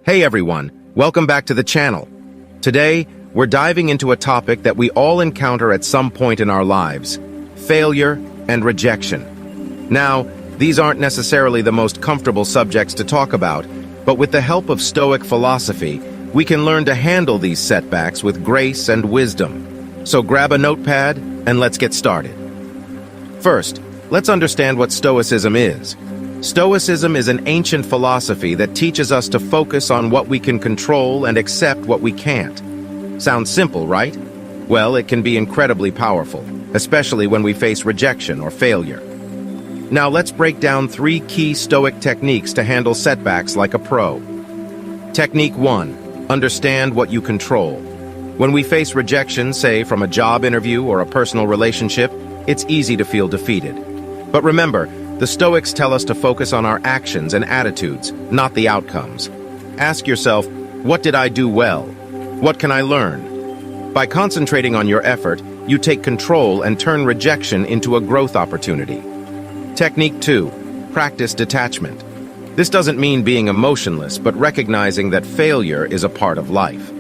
Hey everyone, welcome back to the channel. Today, we're diving into a topic that we all encounter at some point in our lives: failure and rejection. Now, these aren't necessarily the most comfortable subjects to talk about, but with the help of Stoic philosophy, we can learn to handle these setbacks with grace and wisdom. So grab a notepad and let's get started. First, let's understand what Stoicism is. Stoicism is an ancient philosophy that teaches us to focus on what we can control and accept what we can't. Sounds simple, right? Well, it can be incredibly powerful, especially when we face rejection or failure. Now let's break down 3 key Stoic techniques to handle setbacks like a pro. Technique 1. Understand what you control. When we face rejection, say from a job interview or a personal relationship, it's easy to feel defeated. But remember, the Stoics tell us to focus on our actions and attitudes, not the outcomes. Ask yourself, what did I do well? What can I learn? By concentrating on your effort, you take control and turn rejection into a growth opportunity. Technique 2. Practice detachment. This doesn't mean being emotionless, but recognizing that failure is a part of life.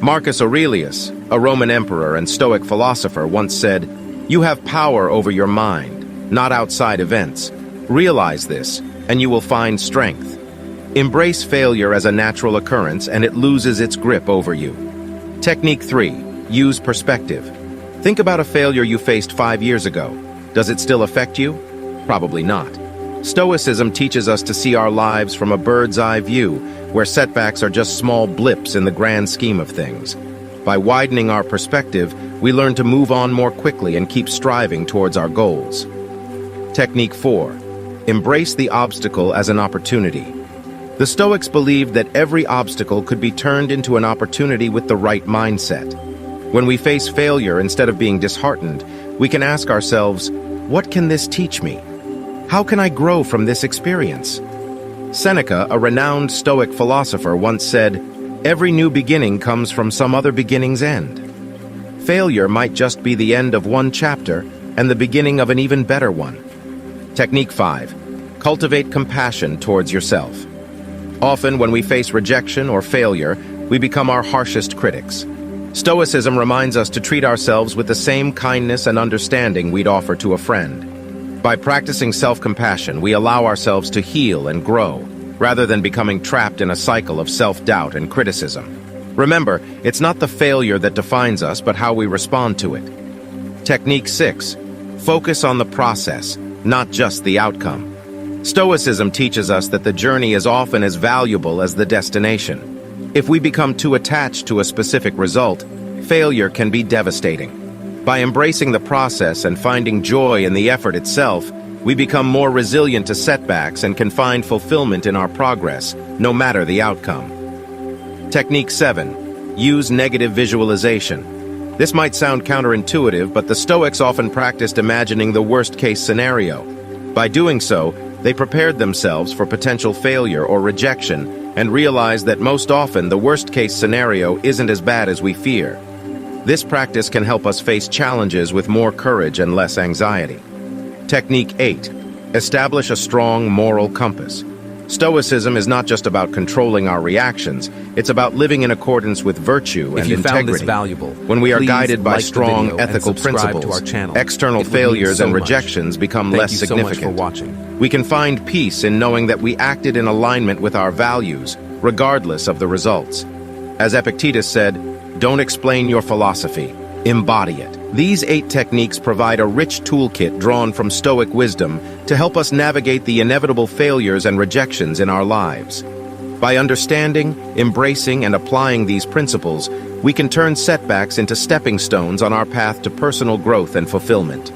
Marcus Aurelius, a Roman emperor and Stoic philosopher, once said, "You have power over your mind, not outside events. Realize this, and you will find strength." Embrace failure as a natural occurrence, and it loses its grip over you. Technique 3. Use perspective. Think about a failure you faced 5 years ago. Does it still affect you? Probably not. Stoicism teaches us to see our lives from a bird's-eye view, where setbacks are just small blips in the grand scheme of things. By widening our perspective, we learn to move on more quickly and keep striving towards our goals. Technique 4. Embrace the obstacle as an opportunity. The Stoics believed that every obstacle could be turned into an opportunity with the right mindset. When we face failure, instead of being disheartened, we can ask ourselves, what can this teach me? How can I grow from this experience? Seneca, a renowned Stoic philosopher, once said, "Every new beginning comes from some other beginning's end." Failure might just be the end of one chapter and the beginning of an even better one. Technique 5. Cultivate compassion towards yourself. Often, when we face rejection or failure, we become our harshest critics. Stoicism reminds us to treat ourselves with the same kindness and understanding we'd offer to a friend. By practicing self-compassion, we allow ourselves to heal and grow, rather than becoming trapped in a cycle of self-doubt and criticism. Remember, it's not the failure that defines us, but how we respond to it. Technique 6. Focus on the process, not just the outcome. Stoicism teaches us that the journey is often as valuable as the destination. If we become too attached to a specific result, failure can be devastating. By embracing the process and finding joy in the effort itself, we become more resilient to setbacks and can find fulfillment in our progress, no matter the outcome. Technique 7. Use negative visualization. This might sound counterintuitive, but the Stoics often practiced imagining the worst-case scenario. By doing so, they prepared themselves for potential failure or rejection and realized that most often the worst-case scenario isn't as bad as we fear. This practice can help us face challenges with more courage and less anxiety. Technique 8. Establish a strong moral compass. Stoicism is not just about controlling our reactions, it's about living in accordance with virtue and integrity. If you found this valuable, when we are guided by like strong ethical principles, external failures and rejections become less significant. Thank you so much for watching. We can find peace in knowing that we acted in alignment with our values, regardless of the results. As Epictetus said, "Don't explain your philosophy, embody it." These 8 techniques provide a rich toolkit drawn from Stoic wisdom to help us navigate the inevitable failures and rejections in our lives. By understanding, embracing, and applying these principles, we can turn setbacks into stepping stones on our path to personal growth and fulfillment.